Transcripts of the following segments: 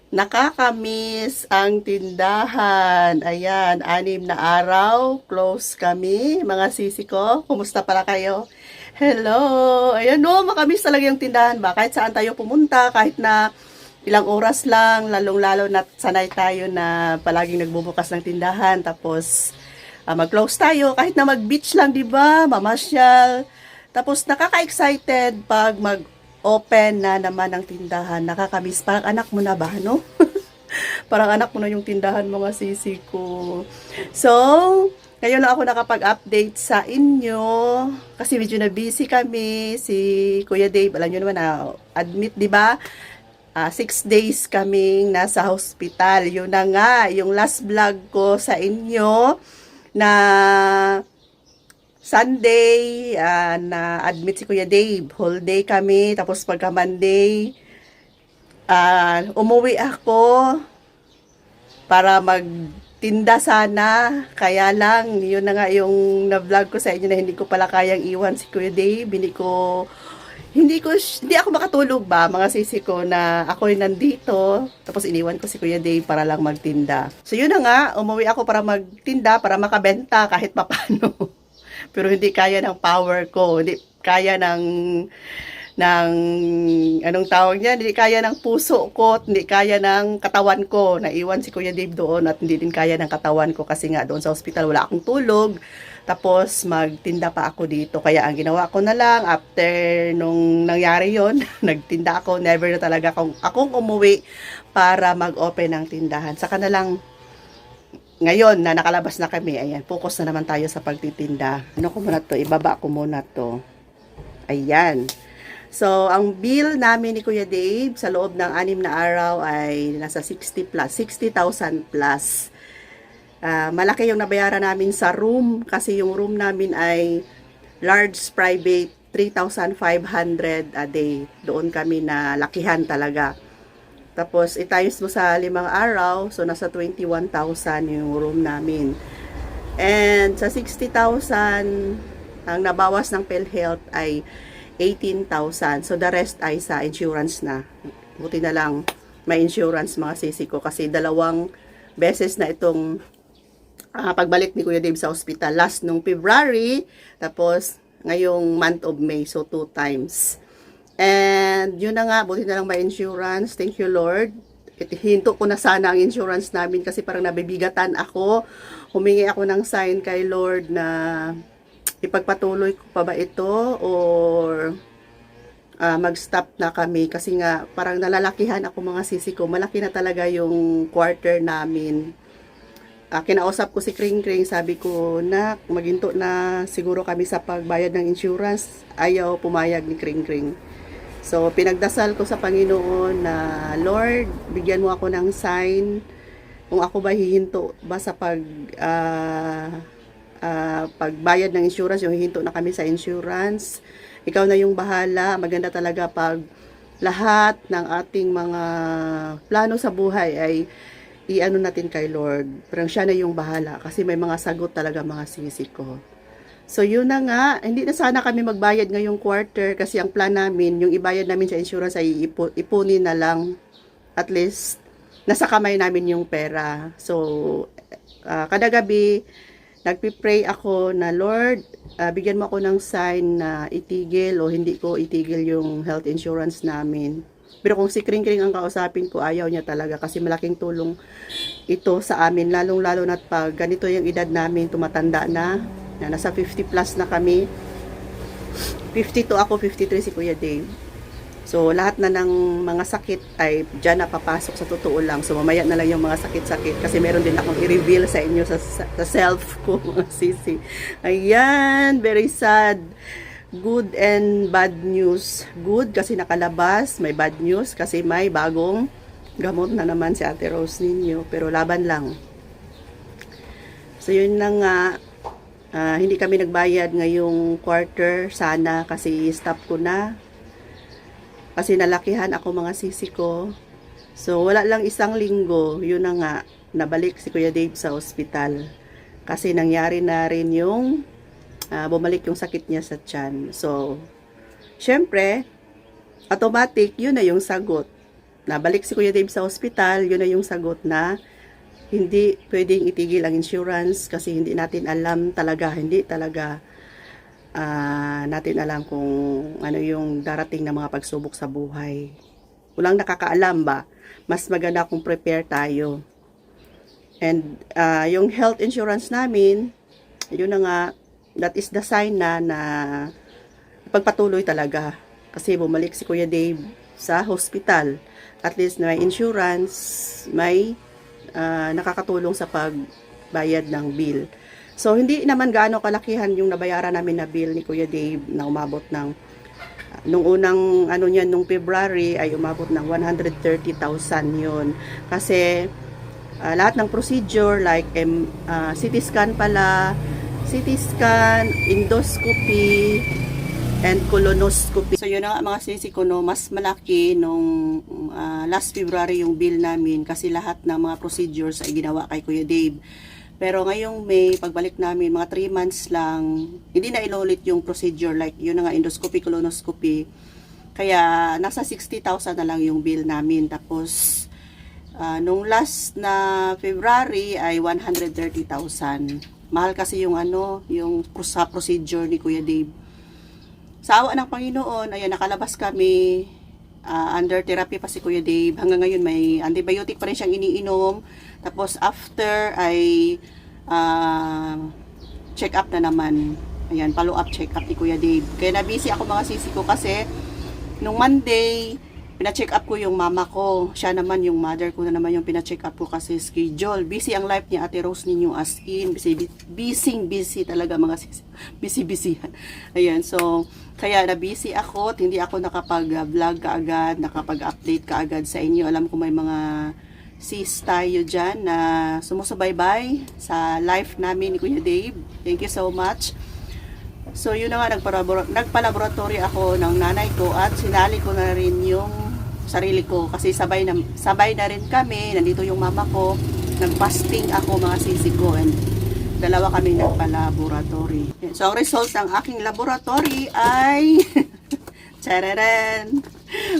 Nakakamiss ang tindahan. Ayan, 6 na araw. Close kami, mga sisi ko. Kumusta pala kayo? Hello! Ayan no, makamiss talaga yung tindahan ba? Kahit saan tayo pumunta, kahit na ilang oras lang, lalong-lalo na sanay tayo na palaging nagbubukas ng tindahan. Tapos, mag-close tayo. Kahit na mag-beach lang, di ba? Mamasyal. Tapos, nakaka-excited pag mag-open na naman ang tindahan. Nakakamiss. Parang anak mo na ba, no? Parang anak mo na yung tindahan, mga sisi ko. So, ngayon lang ako nakapag-update sa inyo. Kasi medyo na busy kami. Si Kuya Dave, alam nyo naman na admit, di ba? 6 days kaming nasa hospital. Yun na nga, yung last vlog ko sa inyo na Sunday, na-admit si Kuya Dave. Whole day kami, tapos pagka Monday, umuwi ako para magtinda sana. Kaya lang, yun na nga yung na-vlog ko sa inyo na hindi ko pala kayang iwan si Kuya Dave. Hindi ako makatulog ba, mga sisi ko, na ako'y nandito. Tapos iniwan ko si Kuya Dave para lang magtinda. So yun na nga, umuwi ako para magtinda, para makabenta kahit papano. Pero hindi kaya ng power ko, hindi kaya ng anong tawag niya, hindi kaya ng puso ko, hindi kaya ng katawan ko. Naiwan si Kuya Dave doon at hindi din kaya ng katawan ko kasi nga doon sa hospital wala akong tulog. Tapos magtinda pa ako dito. Kaya ang ginawa ko na lang after nung nangyari yon, nagtinda ako. Never na talaga akong umuwi para mag-open ng tindahan. Saka na lang ngayon na nakalabas na kami, ayan, focus na naman tayo sa pagtitinda. Ano ko muna to? Ibaba ko muna to. Ayan. So, ang bill namin ni Kuya Dave sa loob ng 6 na araw ay nasa 60 plus, 60,000 plus. Malaki yung nabayaran namin sa room kasi yung room namin ay large private, 3,500 a day. Doon kami na lakihan talaga. Tapos, i-times mo sa 5 araw, so nasa 21,000 yung room namin. And sa 60,000, ang nabawas ng PhilHealth ay 18,000. So, the rest ay sa insurance na. Buti na lang may insurance, mga sisi ko, kasi 2 beses na itong pagbalik ni Kuya Dave sa hospital. Last nung February, tapos ngayong month of May, so 2 times. And yun na nga, buti na lang may insurance. Thank you, Lord. Hinto ko na sana ang insurance namin kasi parang nabibigatan ako. Humingi ako ng sign kay Lord na ipagpatuloy ko pa ba ito or mag-stop na kami kasi nga parang nalalakihan ako, mga sisi ko. Malaki na talaga yung quarter namin. Kinausap ko si Kring Kring, sabi ko na maginto na siguro kami sa pagbayad ng insurance. Ayaw pumayag ni Kring Kring. So pinagdasal ko sa Panginoon na Lord, bigyan mo ako ng sign kung ako ba hihinto ba sa pagbayad ng insurance, yung hihinto na kami sa insurance. Ikaw na yung bahala. Maganda talaga pag lahat ng ating mga plano sa buhay ay i-ano natin kay Lord. Parang siya na yung bahala kasi may mga sagot talaga, mga sisi ko. So yun na nga, hindi na sana kami magbayad ngayong quarter kasi ang plan namin, yung ibayad namin sa insurance ay ipunin na lang. At least nasa kamay namin yung pera. So kada gabi nagpi-pray ako na Lord, bigyan mo ako ng sign na itigil o hindi ko itigil yung health insurance namin. Pero kung si Kring Kring ang kausapin ko, ayaw niya talaga kasi malaking tulong ito sa amin. Lalong-lalo na pag ganito yung edad namin, tumatanda na nasa 50 plus na kami. 52 ako, 53 si Kuya Dave. So, lahat na ng mga sakit ay dyan na papasok, sa totoo lang. So, mamaya na lang yung mga sakit-sakit kasi meron din akong i-reveal sa inyo sa self ko, sisi. Ayan, very sad. Good and bad news. Good kasi nakalabas, may bad news kasi may bagong gamot na naman si Ate Rose ninyo, pero laban lang. So yun na nga, hindi kami nagbayad ngayong quarter sana kasi stop ko na. Kasi nalakihan ako, mga sisi ko. So wala lang 1 linggo, yun na nga, nabalik si Kuya Dave sa hospital. Kasi nangyari na rin yung bumalik yung sakit niya sa tiyan. So, syempre, automatic, yun na yung sagot. nabalik si Kuya Dave sa ospital, yun na yung sagot na hindi pwedeng itigil ang insurance kasi hindi natin alam talaga, hindi talaga natin alam kung ano yung darating na mga pagsubok sa buhay. Walang nakakaalam ba? Mas maganda kung prepare tayo. And yung health insurance namin, yun na nga, that is the sign na ipagpatuloy talaga. Kasi bumalik si Kuya Dave sa hospital. At least may insurance, may nakakatulong sa pagbayad ng bill. So, hindi naman gaano kalakihan yung nabayaran namin na bill ni Kuya Dave na umabot ng, nung unang, nung February ay umabot ng 130,000 yun. Kasi, lahat ng procedure like CT scan pala, CT scan, endoscopy, and colonoscopy. So, yun na nga mga sisi ko, no, mas malaki nung last February yung bill namin kasi lahat ng mga procedures ay ginawa kay Kuya Dave. Pero ngayong May, pagbalik namin, mga 3 months lang, hindi na inulit yung procedure like yun na nga, endoscopy, colonoscopy. Kaya nasa 60,000 na lang yung bill namin. Tapos, nung last na February ay 130,000. Mahal kasi yung yung sa procedure ni Kuya Dave. Sa awa ng Panginoon, ayan, nakalabas kami, under therapy pa si Kuya Dave. Hanggang ngayon may antibiotic pa rin siyang iniinom. Tapos after ay check up na naman. Ayan, follow up check up ni Kuya Dave. Kaya na-busy ako mga sisi ko kasi nung Monday, pina-check up ko yung mama ko. Siya naman, yung mother ko na naman yung pina-check up ko kasi schedule. Busy ang life niya, Ate Rose ninyo as in. Busy talaga mga sisi. Busy. Ayan, so kaya na-busy ako at hindi ako nakapag-vlog kaagad, nakapag-update kaagad sa inyo. Alam ko may mga sis tayo dyan na sumusubaybay sa life namin ni Kuya Dave. Thank you so much. So yun na nga, nagpa-laboratory ako ng nanay ko at sinali ko na rin yung sarili ko kasi sabay na rin kami. Nandito yung mama ko, nag-fasting ako mga sisi ko and dalawa kami nagpa-laboratory. So ang result ng aking laboratory ay chareren,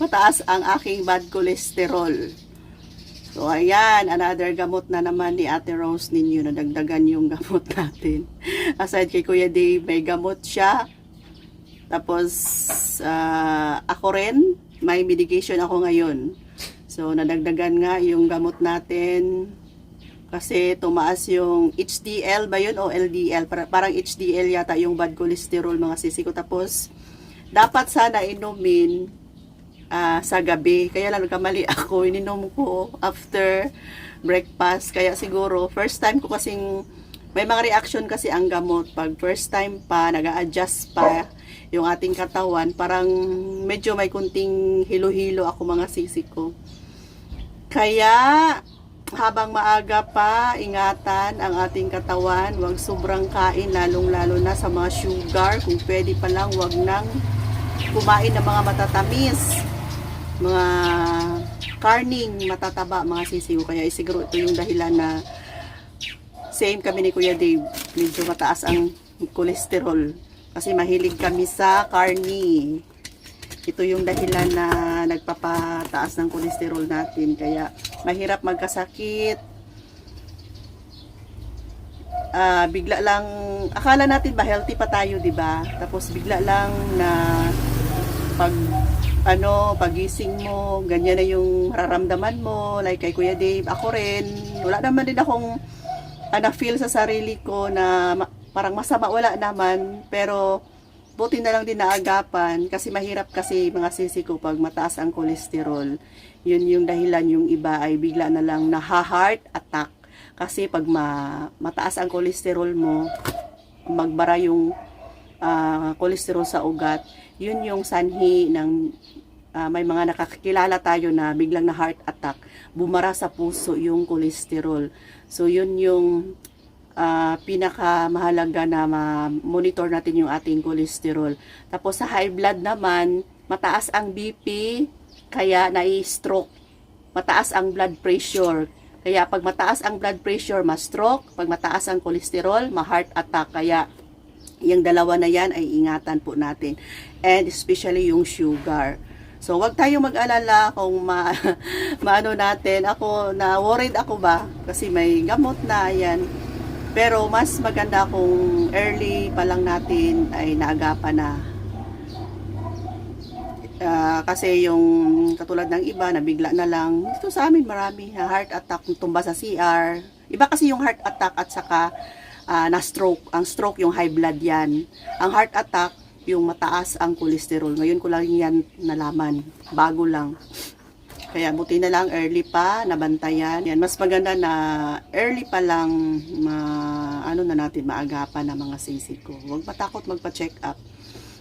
mataas ang aking bad cholesterol. So, ayan, another gamot na naman ni Ate Rose ninyo na dagdagan yung gamot natin. Aside kay Kuya Dave, may gamot siya. Tapos, ako rin, may medication ako ngayon. So, nadagdagan nga yung gamot natin. Kasi tumaas yung HDL ba yun o LDL? Parang HDL yata yung bad cholesterol mga sisi ko. Tapos, dapat sana inumin sa gabi. Kaya lang nagkamali ako. Ininom ko after breakfast. Kaya siguro, first time ko kasing may mga reaction kasi ang gamot. Pag first time pa, nag-a-adjust pa yung ating katawan, parang medyo may kunting hilo-hilo ako mga sisi ko. Kaya, habang maaga pa, ingatan ang ating katawan. Huwag sobrang kain, lalong-lalo na sa mga sugar. Kung pwede pa lang, huwag nang kumain ng mga matatamis, mga karning matataba mga sisiw. Kaya siguro ito yung dahilan na same kami ni Kuya Dave, medyo mataas ang cholesterol kasi mahilig kami sa karni. Ito yung dahilan na nagpapataas ng cholesterol natin, kaya mahirap magkasakit. Bigla lang, akala natin ba healthy pa tayo, di ba? Tapos bigla lang na pagising mo, ganyan na yung mararamdaman mo, like kay Kuya Dave. Ako rin, wala naman din akong na-feel sa sarili ko na parang masama, wala naman, pero buti na lang din naagapan kasi mahirap kasi mga sisi ko pag mataas ang cholesterol. Yun yung dahilan, yung iba ay bigla na lang heart attack kasi pag mataas ang cholesterol mo, magbara yung cholesterol sa ugat. Yun yung sanhi ng may mga nakakilala tayo na biglang na heart attack, bumara sa puso yung cholesterol. So yun yung pinakamahalaga na monitor natin yung ating cholesterol. Tapos sa high blood naman, mataas ang BP, kaya nai-stroke. Mataas ang blood pressure. Kaya pag mataas ang blood pressure, ma-stroke. Pag mataas ang cholesterol, ma-heart attack. Kaya yung dalawa na yan ay ingatan po natin. And especially yung sugar. So, wag tayo mag-alala kung maano natin. Ako, na-worried ako ba? Kasi may gamot na, ayan. Pero, mas maganda kung early pa lang natin ay naagapan na. Kasi yung katulad ng iba, nabigla na lang. Ito sa amin, marami. Heart attack, tumba sa CR. Iba kasi yung heart attack at saka na-stroke. Ang stroke, yung high blood yan. Ang heart attack, yung mataas ang kolesterol. Ngayon ko lang yan nalaman. Bago lang. Kaya buti na lang early pa, nabantayan. Yan, mas maganda na early pa lang ano na natin maagapan ng mga sisig ko. Huwag matakot magpa-check up.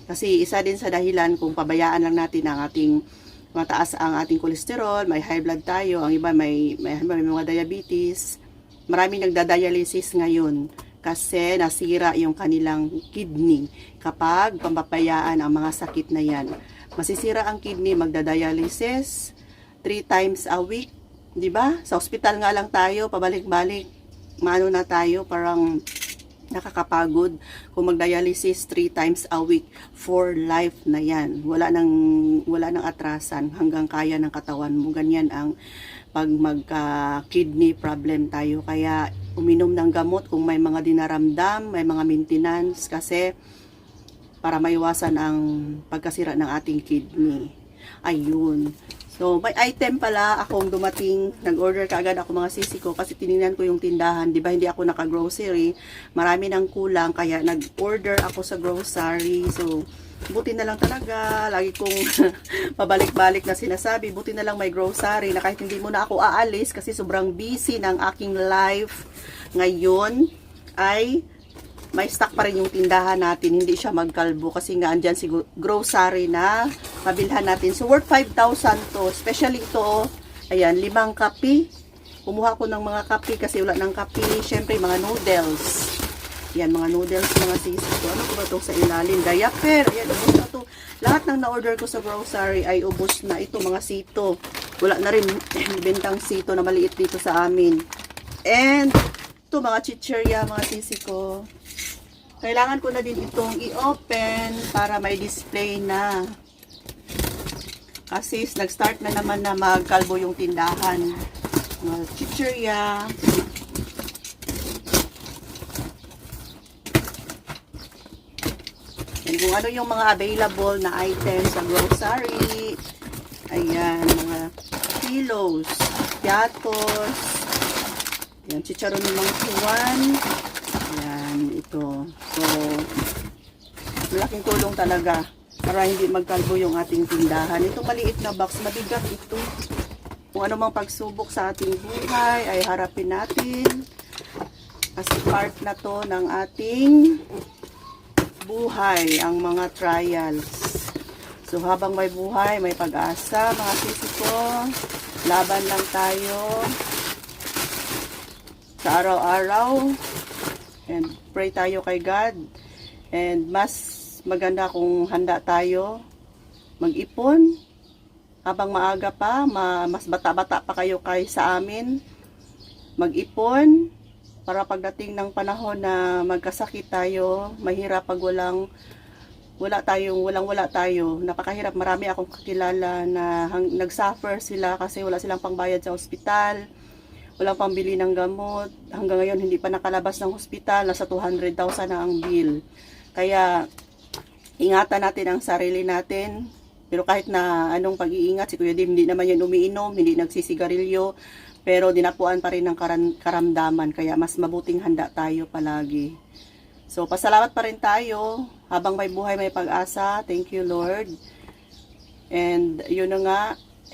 Kasi isa din sa dahilan kung pabayaan lang natin ang ating mataas ang ating kolesterol, may high blood tayo, ang iba may mga diabetes. Maraming nagda-dialysis ngayon kasi nasira yung kanilang kidney. Kapag pampapayaan ang mga sakit na yan, masisira ang kidney, magda-dialysis 3 times a week, di ba? Sa ospital nga lang tayo, pabalik-balik, maano na tayo, parang nakakapagod kung mag-dialysis 3 times a week for life na yan. Wala nang atrasan hanggang kaya ng katawan mo. Ganyan ang pag magka-kidney problem tayo. Kaya uminom ng gamot kung may mga dinaramdam, may mga maintenance kasi para maiwasan ang pagkasira ng ating kidney. Ayun. So, may item pala akong dumating, nag-order kaagad ako mga sisi ko kasi tinignan ko yung tindahan, di ba hindi ako naka-grocery, marami nang kulang kaya nag-order ako sa grocery. So, buti na lang talaga, lagi kong pabalik-balik na sinasabi, buti na lang may grocery na kahit hindi mo na ako aalis kasi sobrang busy ng aking life ngayon ay may stock pa rin yung tindahan natin, hindi siya magkalbo kasi nga andyan si grocery na mabilhan natin. So worth 5,000 to, especially ito, ayan, 5 kape. Kumuha ko ng mga kape kasi wala ng kape. Syempre mga noodles. Ayan, mga noodles, mga sisi ko. Ano ko ba itong sa ilalim? Diaper, ayan, ubos na to. Lahat ng na-order ko sa grocery ay ubos na. Ito, mga sito. Wala na rin bentang sito na maliit dito sa amin. And ito, mga chichirya, mga sisi ko. Kailangan ko na din itong i-open para may display na. Kasi nag-start na naman na magkalbo yung tindahan. Mga chichirya. And kung ano yung mga available na items sa grocery. Ayan, mga kilos, piatos. Ayan, chicharon ng mga tuwan. Ayan, ito. So, malaking tulong talaga para hindi magkalbo yung ating tindahan. Ito maliit na box, mabigat ito. Kung ano mang pagsubok sa ating buhay ay harapin natin. Kasi part na to ng ating buhay, ang mga trials. So, habang may buhay, may pag-asa, mga sisi ko. Laban lang tayo sa araw-araw. And pray tayo kay God. And mas maganda kung handa tayo mag-ipon. Habang maaga pa, mas bata-bata pa kayo sa amin. Mag-ipon para pagdating ng panahon na magkasakit tayo, mahirap pag walang wala tayo. Napakahirap. Marami akong kakilala na nag-suffer sila kasi wala silang pangbayad sa ospital. Walang pambili ng gamot. Hanggang ngayon, hindi pa nakalabas ng hospital. Nasa 200,000 na ang bill. Kaya, ingatan natin ang sarili natin. Pero kahit na anong pag-iingat, si Kuya Dim, hindi naman yan umiinom, hindi nagsisigarilyo. Pero dinapuan pa rin ng karamdaman. Kaya mas mabuting handa tayo palagi. So, pasalamat pa rin tayo. Habang may buhay, may pag-asa. Thank you, Lord. And, yun na nga,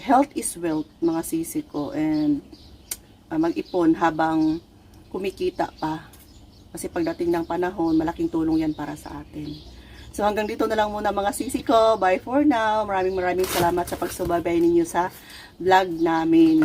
health is wealth, mga sisi ko. And, mag-ipon habang kumikita pa. Kasi pagdating ng panahon, malaking tulong yan para sa atin. So hanggang dito na lang muna mga sisi ko. Bye for now. Maraming salamat sa pagsubaybay ninyo sa vlog namin.